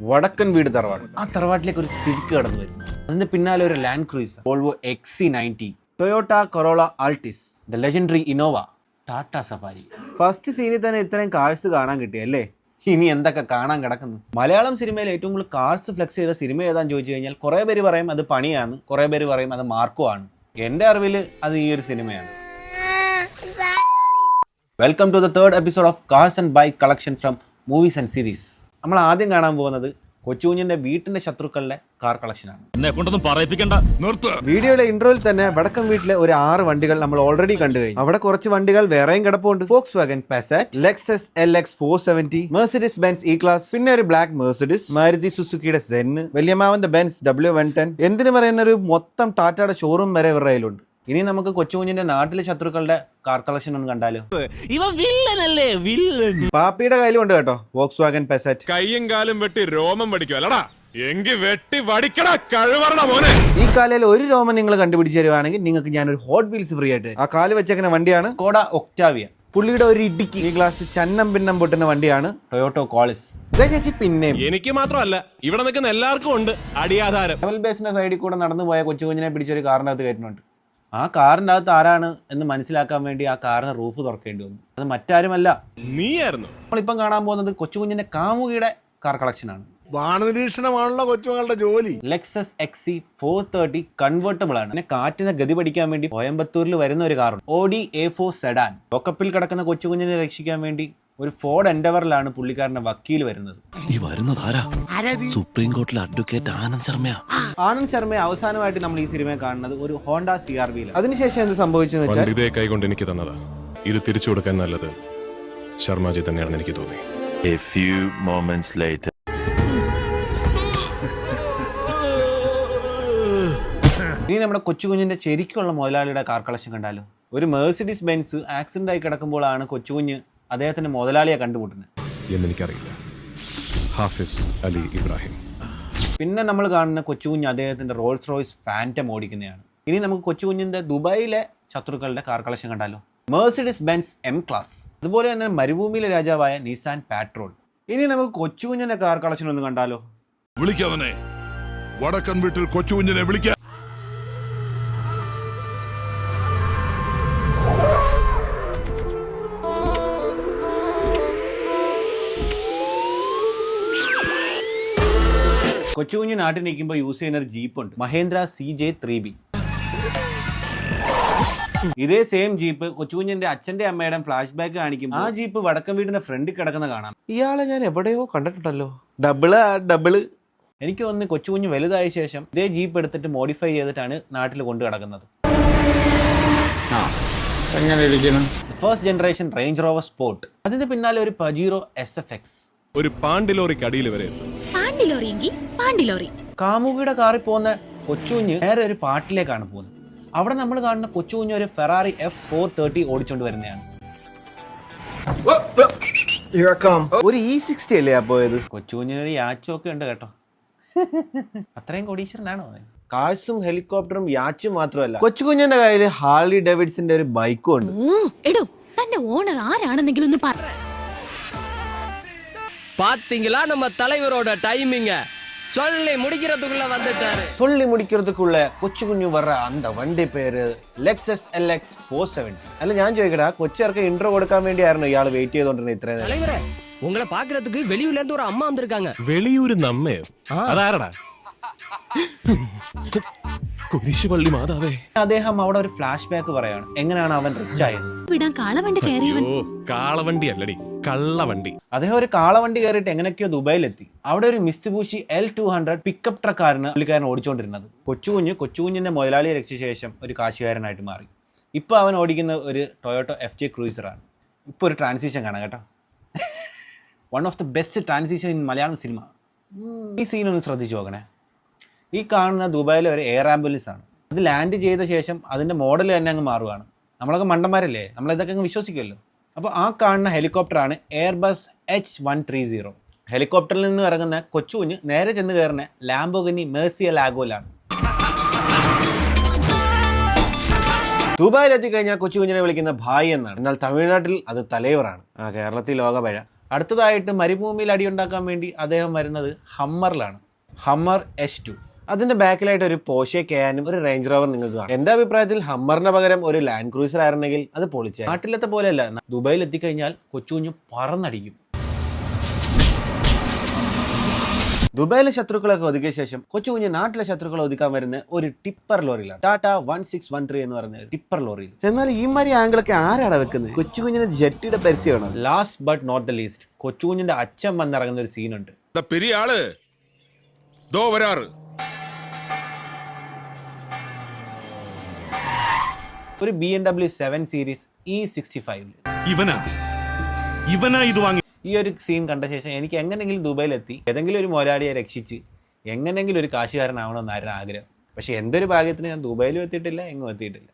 വടക്കൻ വീട് തറവാട്. ആ തറവാട്ടിലേക്ക് ഒരു സിവിക് കടന്നു വരുന്നു. അതിന് പിന്നാലെ ഒരു land cruiser, Volvo XC90, Toyota corolla Altis, the legendary Innova, Tata safari. First സീനിൽ തന്നെ ഇത്രയും കാഴ്സ് കാണാൻ കിട്ടിയല്ലേ? ഇനി എന്തൊക്കെ കാണാൻ കിടക്കുന്നു? മലയാളം സിനിമയിൽ ഏറ്റവും കൂടുതൽ കാർസ് ഫ്ലെക്സ് ചെയ്ത സിനിമ ഏതാന്ന് ചോദിച്ചു കഴിഞ്ഞാൽ കുറേ പേര് പറയും അത് പണിയാണ്, കുറേ പേര് പറയും അത് മാർക്കോ ആണ്. എൻ്റെ അറിവിൽ അത് ഈ ഒരു സിനിമയാണ്. Welcome to the third episode of cars and bike collection from movies and series. നമ്മൾ ആദ്യം കാണാൻ പോകുന്നത് കൊച്ചുകുഞ്ഞിന്റെ വീട്ടിന്റെ ശത്രുക്കളുടെ കാർ കളക്ഷനാണ്. വീഡിയോയുടെ ഇൻട്രോയിൽ തന്നെ വടക്കം വീട്ടിലെ ഒരു 6 വണ്ടികൾ നമ്മൾ ഓൾറെഡി കണ്ടു കഴിഞ്ഞു. അവിടെ കുറച്ച് വണ്ടികൾ വേറെയും കിടപ്പുണ്ട്. Volkswagen Passat, Lexus LX 470, Mercedes Benz E-Class, പിന്നെ ഒരു ബ്ലാക്ക് മെർസിഡീസ്, മാരുതി സുസുക്കിയുടെ സെൻ, വലിയമാവന്റെ ബെൻസ് W110, എന്തിനു പറയുന്ന ഒരു മൊത്തം ടാറ്റയുടെ ഷോറൂം വരെ ഇവരുടെ കയ്യിലുണ്ട്. ഇനി നമുക്ക് കൊച്ചുകുഞ്ഞിന്റെ നാട്ടിലെ ശത്രുക്കളുടെ കാർ കളക്ഷൻ ഒന്ന് കണ്ടാലോ. പാപ്പിയുടെ കയ്യിലുണ്ട് കേട്ടോ Volkswagen Passat. കയ്യും കാലും വെട്ടി രോമം പഠിക്കും അല്ലടാ, എങ്കി വെട്ടി വടിക്കടാ കഴിവറട മോനെ. ഈ കാലയിൽ ഒരു രോമം നിങ്ങൾ കണ്ടുപിടിച്ച് തരുവാണെങ്കിൽ നിങ്ങൾക്ക് ഞാനൊരു ഹോട്ട് വീൽസ് ഫ്രീ ആയിട്ട്. ആ കാല് വെച്ചേക്കുന്ന വണ്ടിയാണ് സ്കോഡ ഒക്ടാവിയ. പുള്ളിയുടെ ഒരു ഇടുക്കി ഈ ഗ്ലാസ് ചന്നം പിന്നം പൊട്ടുന്ന വണ്ടിയാണ് ടൊയോട്ടോ കോളിസ്. ചേച്ചി പിന്നെ എനിക്ക് മാത്രമല്ല ഇവിടെ നിൽക്കുന്ന എല്ലാവർക്കും ഉണ്ട് അടിയാധാരം. ലെവൽ ബേസിന്റെ സൈഡിൽ കൂടെ നടന്നു പോയ കൊച്ചുകുഞ്ഞിനെ പിടിച്ചൊരു കാറിന്റെ അകത്ത് കയറ്റുന്നുണ്ട്. ആ കാറിന്റെ അകത്ത് ആരാണ് എന്ന് മനസ്സിലാക്കാൻ വേണ്ടി ആ കാറിന് റൂഫ് തുറക്കേണ്ടി വന്നു. അത് മറ്റാരുമല്ല, നീയായിരുന്നു. നമ്മളിപ്പം കാണാൻ പോകുന്നത് കൊച്ചുകുഞ്ഞിന്റെ കാമുകിയുടെ കാർ കളക്ഷനാണ്. വാണനിരീക്ഷണമാണല്ലോ കൊച്ചുമകളുടെ ജോലി. ലെക്സസ് XC 430 കൺവേർട്ടബിൾ ആണ്. പിന്നെ കാറ്റിനെ ഗതി പഠിക്കാൻ വേണ്ടി കോയമ്പത്തൂരിൽ വരുന്ന ഒരു കാറുണ്ട്, Audi A4 സെഡാൻ. ലോക്കപ്പിൽ കിടക്കുന്ന കൊച്ചുകുഞ്ഞിനെ രക്ഷിക്കാൻ വേണ്ടി ഒരു ഫോർഡ് എൻഡവറിലാണ് പുള്ളിക്കാരന്റെ വക്കീൽ വരുന്നത്. ഈ വരുന്നതാരാ? സുപ്രീം കോർട്ടിലെ അഡ്വക്കേറ്റ് ആനന്ദ് ശർമ്മ. ആനന്ദ് ശർമ്മയെ അവസാനമായിട്ട് നമ്മൾ ഈ സിനിമയെ കാണുന്നത് ഒരു ഹോണ്ട CR-V. അതിനുശേഷം എന്ത് സംഭവിച്ചെന്ന് വെച്ചാൽ ഇതേ കൈകൊണ്ട് എനിക്ക് തന്നതാ, ഇത് തിരിച്ചു കൊടുക്കാൻ നല്ലത് ശർമാജി തന്നെയാണെന്ന് എനിക്ക് തോന്നി. A few moments later. ഇനി നമ്മുടെ കൊച്ചുകുഞ്ഞിന്റെ ശരിക്കുള്ള മുതലാളിയുടെ കാർ കളക്ഷൻ കണ്ടാലോ. ഒരു മെർസിഡീസ് ബെൻസ് ആക്സിഡന്റ് ആയി കിടക്കുമ്പോഴാണ് കൊച്ചുകുഞ്ഞ് അദ്ദേഹത്തിന്റെ മുതലാളിയെ കണ്ടുമുട്ടുന്നത്. എന്നെനിക്കറിയില്ല. ഹാഫിസ് അലി ഇബ്രാഹിം. പിന്നെ നമ്മൾ കാണുന്ന കൊച്ചുകുഞ്ഞ് അദ്ദേഹത്തിന്റെ റോൾസ് റോയ്സ് ഫാൻറ്റം ഓടിക്കുന്നതാണ്. ഇനി നമുക്ക് കൊച്ചുകുഞ്ഞിന്റെ ദുബായിലെ ശത്രുക്കളുടെ കാർ കളക്ഷൻ കണ്ടാലോ. മെർസിഡീസ് ബെൻസ് M ക്ലാസ്, അതുപോലെ തന്നെ മരുഭൂമിയിലെ രാജാവായ നിസാൻ പാട്രോൾ. ഇനി നമുക്ക് കൊച്ചുകുഞ്ഞിന്റെ കാർ കളക്ഷൻ ഒന്ന് കണ്ടാലോ. വിളിക്കാവനെ വടക്കൻ വീട്ടിൽ കൊച്ചുകുഞ്ഞിനെ വിളിക്കാം. കൊച്ചുകുഞ്ഞ് നാട്ടിൽ നിൽക്കുമ്പോൾ യൂസ് ചെയ്യുന്ന ഒരു ജീപ്പ് ഉണ്ട്, മഹേന്ദ്ര CJ3B. ഇതേ സെയിം ജീപ്പ് കൊച്ചുകുഞ്ഞിന്റെ അച്ഛന്റെ അമ്മയുടെ ഫ്ലാഷ് ബാക്ക് കാണിക്കും. ആ ജീപ്പ് വടക്കൻ വീടിന്റെ ഫ്രണ്ടിൽ കിടക്കുന്ന കാണാം. ഇയാളെ ഞാൻ എവിടെയോ കണ്ടിട്ടുണ്ടല്ലോ. ഡബിള്. എനിക്ക് തോന്നുന്നു കൊച്ചുകുഞ്ഞ് വലുതായ ശേഷം ഇതേ ജീപ്പ് എടുത്തിട്ട് മോഡിഫൈ ചെയ്തിട്ടാണ് നാട്ടിൽ കൊണ്ടു കിടക്കുന്നത്. First generation range rover sport, അതിന്റെ പിന്നാലെ ഒരു പജീറോ SFX. ഒരു പാണ്ടിലോറിക്ക് അടിയിൽ വരെ കാമുകിയുടെ കാറിൽ പോകുന്ന കൊച്ചുകുഞ്ഞ് നേരെ ഒരു പാട്ടിലേക്കാണ് പോകുന്നത്. അവിടെ നമ്മൾ കാണുന്ന കൊച്ചുകുഞ്ഞ് ഒരു ഫെറാറി F430 ഓടിച്ചോണ്ട് വരുന്നതാണ്. ഒരു E60 അല്ലേ ആ പോയത്. കൊച്ചുകുഞ്ഞിനൊരു യാച്ചും ഒക്കെ ഉണ്ട് കേട്ടോ. അത്രയും കോടീശ്വരനാണോ? കാഴ്സും ഹെലികോപ്റ്ററും യാച്ചും മാത്രമല്ല, കൊച്ചുകുഞ്ഞിന്റെ കയ്യിൽ ഹാർലി ഡേവിഡ്സന്റെ ഒരു ബൈക്കും ഉണ്ട്. ഓണർ ആരാണെന്നെങ്കിലും பாத்தீங்களா நம்ம தலைவரோட டைமிங்க சொல்லி முடிக்கிறதுக்குள்ள கொச்சுகுഞ്ഞு வர்ற அந்த வண்டி பேரு Lexus LX 470. അല്ല ഞാൻ ചോദിക്കടാ, കൊച്ചിയർക്ക് ഇൻട്രോ കൊടുക്കാൻ വേണ്ടിയായിരുന്നു ഇയാൾ വെയിറ്റ് ചെയ്തോണ്ടിരുന്നത് ഇത്രയും നേരം? தலைவரே உங்களை பாக்குறதுக்கு வெளியூர்ல இருந்து ஒரு அம்மா வந்திருக்காங்க. വെളിയൂര് നമ്മയോ? അതാരടാ? കുരിശുപള്ളി മാതാവേ. അദ്ദേഹം അവിടെ ഒരു ഫ്ലാഷ് ബാക്ക് പറയാണ് എങ്ങനെയാണ് അവൻ റിച്ച് ആയത്. കാളവണ്ടി അല്ലടി, കള്ളവണ്ടി. അദ്ദേഹം ഒരു കാളവണ്ടി കയറിയിട്ട് എങ്ങനെയൊക്കെയോ ദുബായിലെത്തി. അവിടെ ഒരു മിസ്തുബൂഷി L200 പിക്കപ്പ് ട്രക്കാരന് പുള്ളിക്കാരൻ ഓടിച്ചോണ്ടിരുന്നത്. കൊച്ചുകുഞ്ഞിന്റെ മുതലാളിയെ രക്ഷിച്ച ശേഷം ഒരു കാശുകാരനായിട്ട് മാറി. ഇപ്പൊ അവൻ ഓടിക്കുന്ന ഒരു ടൊയോട്ടോ FJ ക്രൂയിസറാണ്. ഇപ്പൊ ഒരു ട്രാൻസിഷൻ കാണാം കേട്ടോ. One of the best transition in Malayalam cinema. ഈ സീനൊന്ന് ശ്രദ്ധിച്ചു നോക്കണേ. ഈ കാണുന്ന ദുബായിലെ ഒരു എയർ ആംബുലൻസ് ആണ്. അത് ലാൻഡ് ചെയ്ത ശേഷം അതിൻ്റെ മോഡൽ തന്നെ അങ്ങ് മാറുകയാണ്. നമ്മളൊക്കെ മണ്ടന്മാരല്ലേ, നമ്മളിതൊക്കെ അങ്ങ് വിശ്വസിക്കുമല്ലോ. അപ്പോൾ ആ കാണുന്ന ഹെലികോപ്റ്ററാണ് എയർബസ് H130. ഹെലികോപ്റ്ററിൽ നിന്ന് ഇറങ്ങുന്ന കൊച്ചുകുഞ്ഞ് നേരെ ചെന്ന് കയറുന്ന ലാംബോർഗിനി മെർസിയലാഗോയിലാണ്. ദുബായിലെത്തി കഴിഞ്ഞാൽ കൊച്ചുകുഞ്ഞിനെ വിളിക്കുന്ന ഭായ് എന്നാണ്. എന്നാൽ തമിഴ്നാട്ടിൽ അത് തലൈവറാണ്. കേരളത്തിൽ ലോകപഴ. അടുത്തതായിട്ട് മരുഭൂമിയിൽ അടിയുണ്ടാക്കാൻ വേണ്ടി അദ്ദേഹം വരുന്നത് ഹമ്മറിലാണ്. Hummer S2. അതിന്റെ ബാക്കിലായിട്ട് ഒരു പോഷെ കയാനും ഒരു റേഞ്ച് റോവർ നിങ്ങൾക്ക് കാണാം. എന്റെ അഭിപ്രായത്തിൽ ഹമ്മറിന് പകരം ഒരു ലാൻഡ് ക്രൂസർ ആയിരുന്നെങ്കിൽ അത് പൊളിച്ച. നാട്ടിലത്തെ പോലെയല്ല, ദുബായിൽ എത്തിക്കഴിഞ്ഞാൽ കൊച്ചുകുഞ്ഞു പറന്നടിക്കും. ദുബായിലെ ശത്രുക്കളൊക്കെ ഒതുക്കിയ ശേഷം കൊച്ചുകുഞ്ഞ് നാട്ടിലെ ശത്രുക്കളെ ഒതുക്കാൻ വരുന്ന ഒരു ടിപ്പർ ലോറിയിലാണ്. ടാറ്റ 1613 എന്ന് പറഞ്ഞ ടിപ്പർ ലോറിയിൽ. എന്നാൽ ഈ മാതിരി ആംഗിളൊക്കെ ആരാണ് വെക്കുന്നത്? കൊച്ചുകുഞ്ഞിന് ജെറ്റിയുടെ പരസ്യമാണ്. Last but not the least, കൊച്ചുകുഞ്ഞിന്റെ അച്ഛൻ വന്നിറങ്ങുന്ന ഒരു സീനുണ്ട്. പെരിയ ആള് ദോ വരാറ്. ഒരു BMW 7 സീരീസ് E65. ഇവനാ ഇത് വാങ്ങി. ഈ ഒരു സീൻ കണ്ട ശേഷം എനിക്ക് എങ്ങനെയെങ്കിലും ദുബായിലെത്തി ഏതെങ്കിലും ഒരു മുതലാളിയെ രക്ഷിച്ച് എങ്ങനെയെങ്കിലും ഒരു കാശുകാരനാവണമെന്നായിരുന്നു ആഗ്രഹം. പക്ഷെ എന്തൊരു ഭാഗ്യത്തിന് ഞാൻ ദുബായിലും എത്തിയിട്ടില്ല, എങ്ങും എത്തിയിട്ടില്ല.